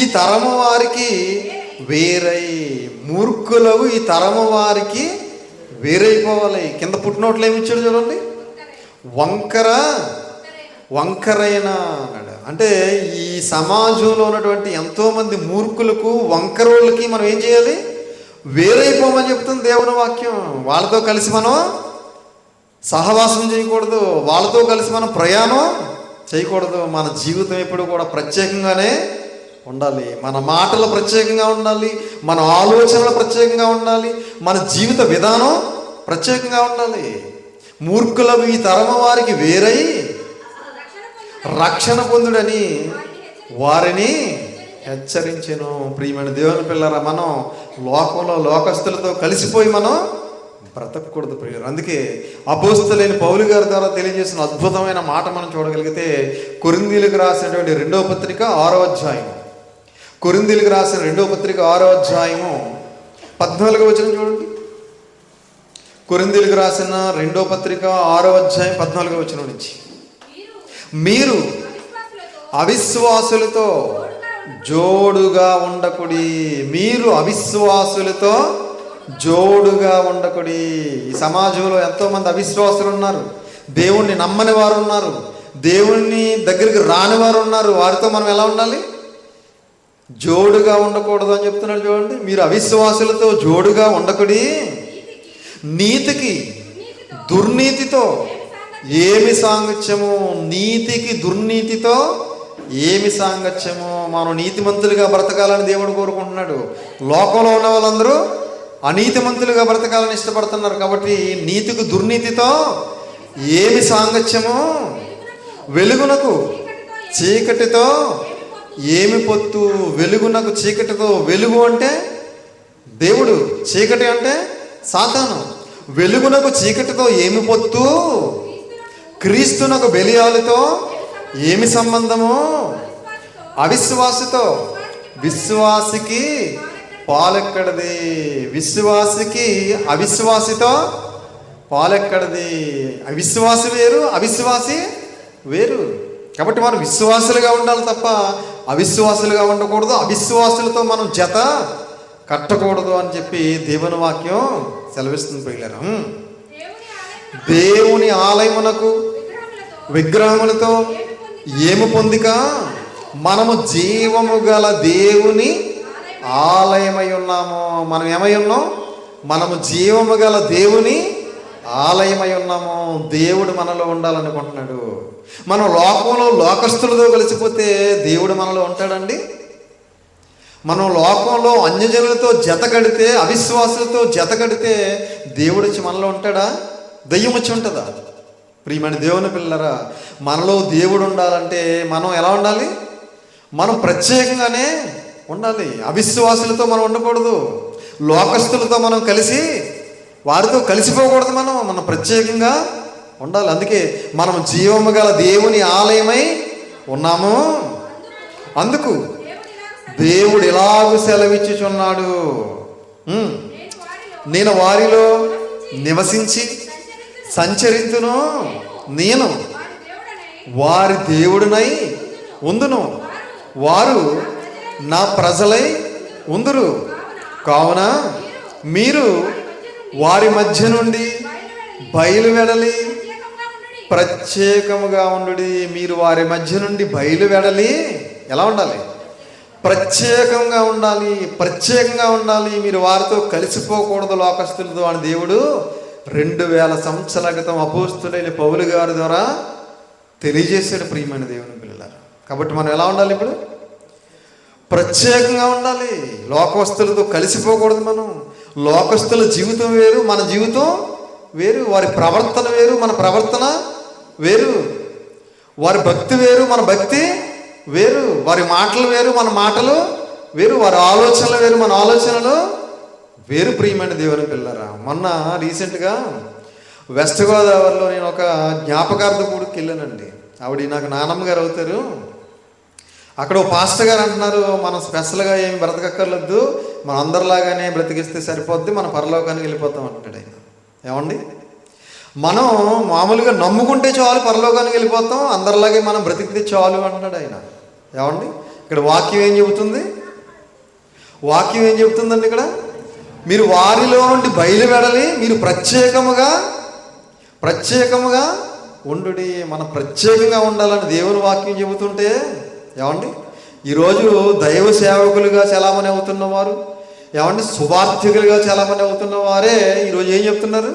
ఈ తరము వారికి వేరై, మూర్ఖులకు ఈ తరము వారికి వేరైపోవాలి. కింద పుట్టినోట్లు ఏమి ఇచ్చాడు చూడండి. వంకరైన అన్నాడు. అంటే ఈ సమాజంలో ఉన్నటువంటి ఎంతోమంది మూర్ఖులకు, వంకరోళ్ళకి మనం ఏం చేయాలి? వేరైపోమని చెప్తుంది దేవుని వాక్యం. వాళ్ళతో కలిసి మనం సహవాసం చేయకూడదు, వాళ్ళతో కలిసి మనం ప్రయాణం చేయకూడదు. మన జీవితం ఎప్పుడు కూడా ప్రత్యేకంగానే ఉండాలి. మన మాటలు ప్రత్యేకంగా ఉండాలి, మన ఆలోచనలు ప్రత్యేకంగా ఉండాలి, మన జీవిత విధానం ప్రత్యేకంగా ఉండాలి. మూర్ఖులకు ఈ తరము వారికి వేరై రక్షణ పొందుడని వారిని హెచ్చరించెను. ప్రియమైన దేవుని పిల్లరా, మనం లోకంలో లోకస్తులతో కలిసిపోయి మనం బ్రతకూడదు ప్రియులు. అందుకే అపోస్తలుడైన పౌలు గారి ద్వారా తెలియజేసిన అద్భుతమైన మాట మనం చూడగలిగితే కొరింథీయులకు రాసినటువంటి 2వ పత్రిక 6వ అధ్యాయం, కొరింథీయులకు రాసిన 2వ పత్రిక 6వ అధ్యాయము 14వ వచనం చూడండి. కొరింథీయులకు రాసిన 2వ పత్రిక 6వ అధ్యాయం 14వ వచనం నుంచి, మీరు అవిశ్వాసులతో జోడుగా ఉండకుడి. మీరు అవిశ్వాసులతో జోడుగా ఉండకుడి. ఈ సమాజంలో ఎంతోమంది అవిశ్వాసులు ఉన్నారు, దేవుణ్ణి నమ్మని వారు ఉన్నారు, దేవుణ్ణి దగ్గరికి రాని వారు ఉన్నారు. వారితో మనం ఎలా ఉండాలి? జోడుగా ఉండకూడదు అని చెప్తున్నాడు చూడండి. మీరు అవిశ్వాసులతో జోడుగా ఉండకుడి. నీతికి దుర్నీతితో ఏమి సాంగత్యము? నీతికి దుర్నీతితో ఏమి సాంగత్యము? మనం నీతిమంతులుగా బ్రతకాలని దేవుడు కోరుకుంటున్నాడు. లోకంలో ఉన్న వాళ్ళందరూ అనీతిమంతులుగా బ్రతకాలని ఇష్టపడుతున్నారు. కాబట్టి నీతికి దుర్నీతితో ఏమి సాంగత్యము? వెలుగునకు చీకటితో ఏమి పొత్తు? వెలుగునకు చీకటితో, వెలుగు అంటే దేవుడు, చీకటి అంటే సాతాను. వెలుగునకు చీకటితో ఏమి పొత్తు? క్రీస్తునకు బెలియాలతో ఏమి సంబంధము? అవిశ్వాసితో విశ్వాసికి పాలెక్కడది? విశ్వాసికి అవిశ్వాసితో పాలు ఎక్కడిది? అవిశ్వాసి వేరు, అవిశ్వాసి వేరు. కాబట్టి మనం విశ్వాసులుగా ఉండాలి తప్ప అవిశ్వాసులుగా ఉండకూడదు. అవిశ్వాసులతో మనం జత కట్టకూడదు అని చెప్పి దేవుని వాక్యం సెలవిస్తుంది ప్రియులారా. దేవుని ఆలయమునకు విగ్రహములతో ఏమి పొందిక? మనము జీవము గల దేవుని ఆలయమై ఉన్నాము. మనం ఏమై ఉన్నాం? మనము జీవము గల దేవుని ఆలయమై ఉన్నాము. దేవుడు మనలో ఉండాలనుకుంటున్నాడు. మనం లోకంలో లోకస్తులతో కలిసిపోతే దేవుడు మనలో ఉంటాడండి? మనం లోకంలో అన్యజనులతో జత కడితే, అవిశ్వాసులతో జత కడితే దేవుడు వచ్చి మనలో ఉంటాడా? దయ్యం వచ్చి ఉంటుందా? ప్రియమైన దేవుని పిల్లరా, మనలో దేవుడు ఉండాలంటే మనం ఎలా ఉండాలి? మనం ప్రత్యేకంగానే ఉండాలి. అవిశ్వాసులతో మనం ఉండకూడదు. లోకస్తులతో మనం కలిసి వారితో కలిసిపోకూడదు. మనం ప్రత్యేకంగా ఉండాలి. అందుకే మనం జీవము గల దేవుని ఆలయమై ఉన్నాము. అందుకు దేవుడు ఎలాగూ సెలవిచ్చుచున్నాడు, నేను వారిలో నివసించి సంచరింతును, నేను వారి దేవుడినై ఉందును, వారు నా ప్రజలై ఉందురు. కావున మీరు వారి మధ్య నుండి బయలువెడలి ప్రత్యేకముగా ఉండుడి. మీరు వారి మధ్య నుండి బయలువెడలి ఎలా ఉండాలి? ప్రత్యేకంగా ఉండాలి. ప్రత్యేకంగా ఉండాలి. మీరు వారితో కలిసిపోకూడదు లోకస్తులతో అని దేవుడు 2000 సంవత్సరాల క్రితం అపోస్తులైన పౌలు గారి ద్వారా తెలియజేశాడు ప్రియమైన దేవుని పిల్లలారా. కాబట్టి మనం ఎలా ఉండాలి? ఇప్పుడు ప్రత్యేకంగా ఉండాలి. లోకస్తులతో కలిసిపోకూడదు. మనం లోకస్తుల జీవితం వేరు, మన జీవితం వేరు. వారి ప్రవర్తన వేరు, మన ప్రవర్తన వేరు. వారి భక్తి వేరు, మన భక్తి వేరు. వారి మాటలు వేరు, మన మాటలు వేరు. వారి ఆలోచనలు వేరు, మన ఆలోచనలు వేరు. ప్రియమైన దేవుని పిల్లరా, మొన్న రీసెంట్గా వెస్ట్ గోదావరిలో నేను ఒక జ్ఞాపకార్థ కూడికి వెళ్ళానండి. ఆవిడ నాకు నానమ్మ గారు అవుతారు. అక్కడ ఓ పాస్టర్ గారు అంటున్నారు, మనం స్పెషల్గా ఏమి బ్రతకక్కర్లేదు, మన అందరిలాగానే బ్రతికిస్తే సరిపోద్ది, మన పరలోకానికి వెళ్ళిపోతాం అంటాడు ఆయన. ఏమండి, మనం మామూలుగా నమ్ముకుంటే చాలు పరలోకానికి వెళ్ళిపోతాం, అందరిలాగే మనం బ్రతికితే చాలు అంటున్నాడు ఆయన. ఏమండి, ఇక్కడ వాక్యం ఏం చెబుతుంది? వాక్యం ఏం చెబుతుందండి ఇక్కడ? మీరు వారిలో నుండి బయలువెడలి, మీరు ప్రత్యేకముగా ఉండుడి. మనం ప్రత్యేకంగా ఉండాలని దేవుని వాక్యం చెబుతుంటే, ఏమండి, ఈరోజు దైవ సేవకులుగా చాలామంది అవుతున్నవారు, ఏమండి, సువార్థికులుగా చాలామంది అవుతున్న వారే ఈరోజు ఏం చెప్తున్నారు?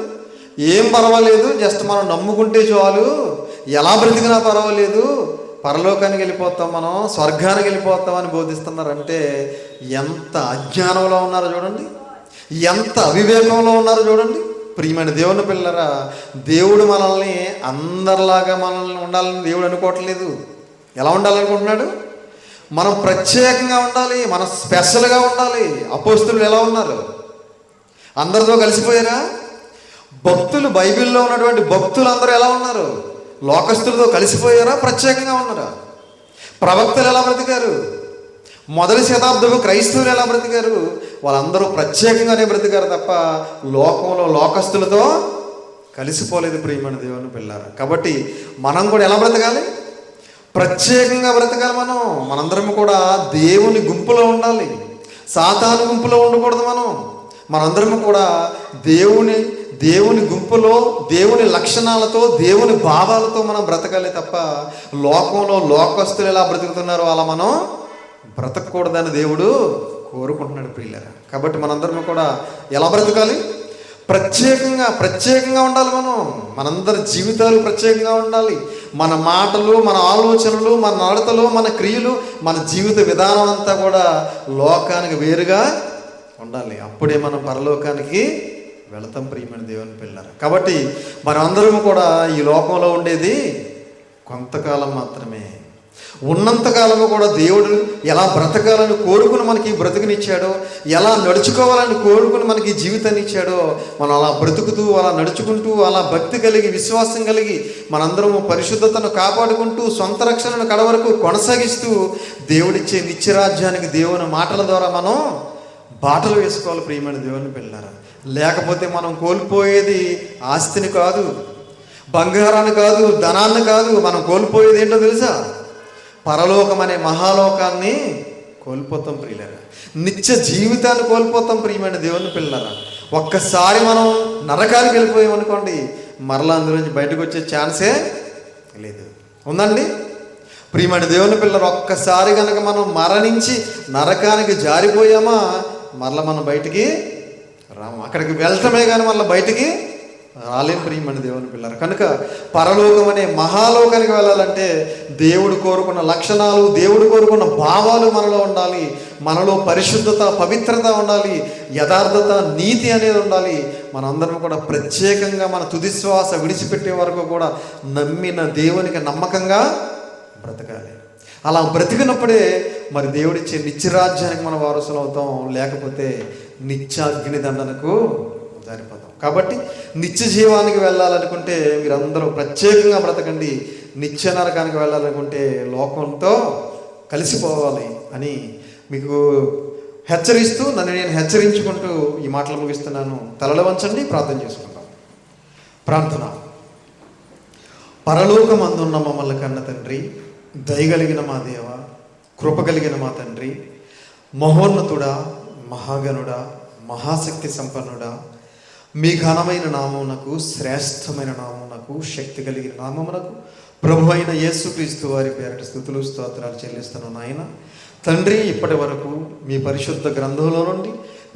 ఏం పర్వాలేదు, జస్ట్ మనం నమ్ముకుంటే చాలు, ఎలా బ్రతికినా పర్వాలేదు, పరలోకానికి వెళ్ళిపోతాం, మనం స్వర్గానికి వెళ్ళిపోతాం అని బోధిస్తున్నారు. అంటే ఎంత అజ్ఞానంలో ఉన్నారో చూడండి, ఎంత అవివేకంలో ఉన్నారో చూడండి. ప్రియమైన దేవుని పిల్లరా, దేవుడు మనల్ని అందరిలాగా మనల్ని ఉండాలని దేవుడు అనుకోవట్లేదు. ఎలా ఉండాలనుకుంటున్నాడు? మనం ప్రత్యేకంగా ఉండాలి, మనం స్పెషల్గా ఉండాలి. అపోస్తులు ఎలా ఉన్నారు? అందరితో కలిసిపోయారా? భక్తులు, బైబిల్లో ఉన్నటువంటి భక్తులు అందరూ ఎలా ఉన్నారు? లోకస్తులతో కలిసిపోయారా? ప్రత్యేకంగా ఉన్నారా? ప్రవక్తలు ఎలా బ్రతికారు? మొదటి శతాబ్దపు క్రైస్తవులు ఎలా బ్రతికారు? వాళ్ళందరూ ప్రత్యేకంగానే బ్రతికారు తప్ప లోకంలో లోకస్తులతో కలిసిపోలేదు. ప్రియమైన దేవుని పిల్లారా, కాబట్టి మనం కూడా ఎలా బ్రతకాలి? ప్రత్యేకంగా బ్రతకాలి. మనందరం కూడా దేవుని గుంపులో ఉండాలి, సాతాను గుంపులో ఉండకూడదు. మనందరం కూడా దేవుని గుంపులో, దేవుని లక్షణాలతో, దేవుని భావాలతో మనం బ్రతకాలి తప్ప లోకంలో లోకస్తులు ఎలా బ్రతుకుతున్నారో అలా మనం బ్రతకూడదని దేవుడు కోరుకుంటున్నాడు ప్రియులారా. కాబట్టి మనందరం కూడా ఎలా బ్రతకాలి? ప్రత్యేకంగా ఉండాలి. మనందరి జీవితాలు ప్రత్యేకంగా ఉండాలి. మన మాటలు, మన ఆలోచనలు, మన నడతలు, మన క్రియలు, మన జీవిత విధానం అంతా కూడా లోకానికి వేరుగా ఉండాలి. అప్పుడే మనం పరలోకానికి వెళతాం ప్రియమైన దేవుని పిల్లలు. కాబట్టి మనమందరం కూడా ఈ లోకంలో ఉండేది కొంతకాలం మాత్రమే. ఉన్నంతకాలము కూడా దేవుడు ఎలా బ్రతకాలని కోరుకుని మనకి బ్రతుకునిచ్చాడో, ఎలా నడుచుకోవాలని కోరుకుని మనకి జీవితాన్ని ఇచ్చాడో, మనం అలా బ్రతుకుతూ, అలా నడుచుకుంటూ, అలా భక్తి కలిగి, విశ్వాసం కలిగి మనందరము పరిశుద్ధతను కాపాడుకుంటూ, సొంత రక్షణను కడవరకు కొనసాగిస్తూ దేవుడిచ్చే నిత్యరాజ్యానికి దేవుని మాటల ద్వారా మనం బాటలు వేసుకోవాలి ప్రియమైన దేవుని పిల్లలారా. లేకపోతే మనం కోల్పోయేది ఆస్తిని కాదు, బంగారాన్ని కాదు, ధనాన్ని కాదు. మనం కోల్పోయేది ఏంటో తెలుసా? పరలోకం అనే మహాలోకాన్ని కోల్పోతాం ప్రియులరా. నిత్య జీవితాన్ని కోల్పోతాం ప్రియమైన దేవుని పిల్లరా. ఒక్కసారి మనం నరకానికి వెళ్ళిపోయామనుకోండి, మరలా అందులోంచి బయటకు వచ్చే ఛాన్సే లేదు. ఉందండి ప్రియమైన దేవుని పిల్లలు? ఒక్కసారి కనుక మనం మరణించి నరకానికి జారిపోయామా, మరలా మనం బయటికి రాము. అక్కడికి వెళ్తామే కానీ మళ్ళీ బయటికి రాలేం ప్రియమైన దేవుని పిల్లలు. కనుక పరలోకం అనే మహాలోకానికి వెళ్ళాలంటే దేవుడు కోరుకున్న లక్షణాలు, దేవుడు కోరుకున్న భావాలు మనలో ఉండాలి. మనలో పరిశుద్ధత, పవిత్రత ఉండాలి, యథార్థత, నీతి అనేది ఉండాలి. మనందరం కూడా ప్రత్యేకంగా మన తుది శ్వాస విడిచిపెట్టే వరకు కూడా నమ్మిన దేవునికి నమ్మకంగా బ్రతకాలి. అలా బ్రతికినప్పుడే మరి దేవుడిచ్చే నిత్యరాజ్యానికి మనం వారసులు అవుతాం. లేకపోతే నిత్యాగ్ని దండనకు జారిపోతాం. కాబట్టి నిత్య జీవానికి వెళ్ళాలనుకుంటే మీరందరూ ప్రత్యేకంగా బ్రతకండి. నిత్య నరకానికి వెళ్ళాలనుకుంటే లోకంతో కలిసిపోవాలి అని మీకు హెచ్చరిస్తూ, నన్ను నేను హెచ్చరించుకుంటూ ఈ మాటలు ముగిస్తున్నాను. తలలు వంచండి, ప్రార్థన చేసుకుంటాం. ప్రార్థన. పరలోకమందున్న మమ్మల్ని కన్న తండ్రి, దయగలిగిన మా దేవ, కృప కలిగిన మా తండ్రి, మహోన్నతుడా, మహాగణుడా, మహాశక్తి సంపన్నుడా, మీ ఘనమైన నామమునకు, శ్రేష్టమైన నామమునకు, శక్తి కలిగిన నామమునకు ప్రభు అయిన యేసుక్రీస్తు వారి పేరట స్తుతులు స్తోత్రాలు చెల్లిస్తున్నాను నాయన. తండ్రి, ఇప్పటి వరకు మీ పరిశుద్ధ గ్రంథంలో నుండి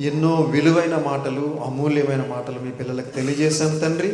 ఎన్నో విలువైన మాటలు, అమూల్యమైన మాటలు మీ పిల్లలకు తెలియజేశాను తండ్రి.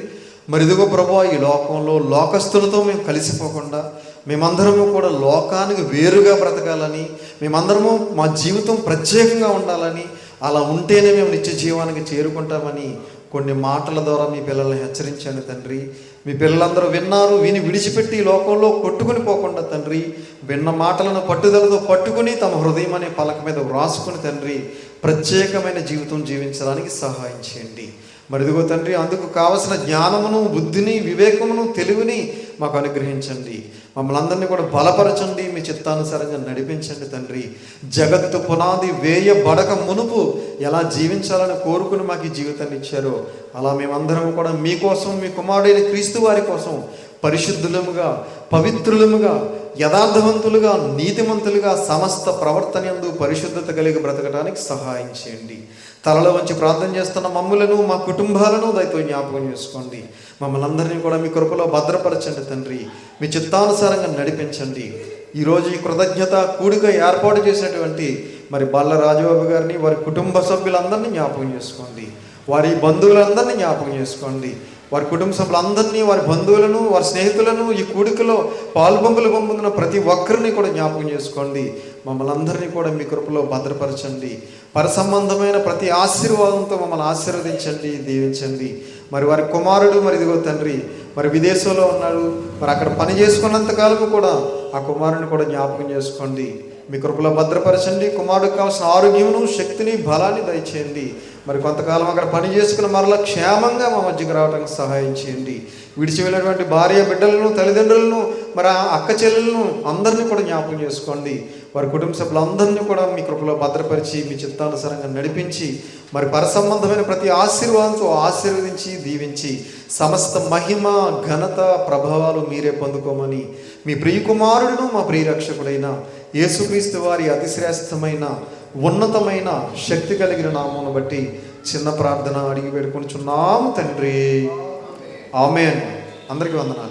మరి ఇదిగో ప్రభు, ఈ లోకంలో లోకస్తులతో మేము కలిసిపోకుండా మేమందరము కూడా లోకానికి వేరుగా బ్రతకాలని, మేమందరము మా జీవితం ప్రత్యేకంగా ఉండాలని, అలా ఉంటేనే మేము నిత్య జీవానికి చేరుకుంటామని కొన్ని మాటల ద్వారా మీ పిల్లల్ని హెచ్చరించాను తండ్రి. మీ పిల్లలందరూ విన్నారు, విని విడిచిపెట్టి ఈ లోకంలో కొట్టుకుని పోకుండా తండ్రి, విన్న మాటలను పట్టుదలతో పట్టుకుని తమ హృదయం అనే పలక మీద వ్రాసుకుని తండ్రి ప్రత్యేకమైన జీవితం జీవించడానికి సహాయం చేయండి. మరి ఇదిగో తండ్రి, అందుకు కావలసిన జ్ఞానమును, బుద్ధిని, వివేకమును, తెలివిని మాకు అనుగ్రహించండి. మమ్మల్ని అందరినీ కూడా బలపరచండి, మీ చిత్తానుసారంగా నడిపించండి తండ్రి. జగత్తు పునాది వేయబడక మునుపు ఎలా జీవించాలని కోరుకుని మాకు ఈ జీవితాన్ని ఇచ్చారో అలా మేమందరం కూడా మీకోసం, మీ కుమారుడైన క్రీస్తు వారి కోసం పరిశుద్ధులముగా, పవిత్రులముగా, యథార్థవంతులుగా, నీతిమంతులుగా, సమస్త ప్రవర్తన యందు పరిశుద్ధత కలిగి బ్రతకడానికి సహాయం చేయండి. తలలో వంచి ప్రార్థన చేస్తున్న మమ్ములను, మా కుటుంబాలను దయతో జ్ఞాపకం చేసుకోండి. మమ్మల్ని అందరినీ కూడా మీ కృపలో భద్రపరచండి తండ్రి. మీ చిత్తానుసారంగా నడిపించండి. ఈరోజు ఈ కృతజ్ఞత కూడిక ఏర్పాటు చేసినటువంటి మరి బల్ల రాజబాబు గారిని, వారి కుటుంబ సభ్యులందరినీ జ్ఞాపకం చేసుకోండి. వారి బంధువులందరినీ జ్ఞాపకం చేసుకోండి. వారి కుటుంబ సభ్యులందరినీ, వారి బంధువులను, వారి స్నేహితులను, ఈ కూడికలో పాల్పొంగులు పొందుతున్న ప్రతి ఒక్కరిని కూడా జ్ఞాపకం చేసుకోండి. మమ్మల్ని అందరినీ కూడా మీ కృపలో భద్రపరచండి. పరసంబంధమైన ప్రతి ఆశీర్వాదంతో మమ్మల్ని ఆశీర్వదించండి, దీవించండి. మరి వారి కుమారుడు మరి ఇదిగో తండ్రి మరి విదేశంలో ఉన్నాడు. మరి అక్కడ పని చేసుకున్నంతకాలము కూడా ఆ కుమారుని కూడా జ్ఞాపకం చేసుకోండి. మీ కృపలో భద్రపరచండి. కుమారుడికి కావాల్సిన ఆరోగ్యమును, శక్తిని, బలాన్ని దయచేయండి. మరి కొంతకాలం అక్కడ పని చేసుకుని మరలా క్షేమంగా మా మధ్యకు రావడానికి సహాయం చేయండి. విడిచి వెళ్ళినటువంటి భార్య బిడ్డలను, తల్లిదండ్రులను, మరి ఆ అక్క చెల్లెలను అందరినీ కూడా జ్ఞాపకం చేసుకోండి. వారి కుటుంబ సభ్యులందరినీ కూడా మీ కృపలో భద్రపరిచి మీ చిత్తానుసారంగా నడిపించి మరి పరసంబంధమైన ప్రతి ఆశీర్వాదంతో ఆశీర్వదించి దీవించి సమస్త మహిమ, ఘనత, ప్రభావాలు మీరే పొందుకోమని మీ ప్రియకుమారుడును మా ప్రియరక్షకుడైన యేసుక్రీస్తు వారి అతిశ్రేష్టమైన, ఉన్నతమైన, శక్తి కలిగిన నామమును బట్టి చిన్న ప్రార్థన అడిగి వేడుకొనుచున్నాము తండ్రి. ఆమేన్. అందరికీ వందనాలు.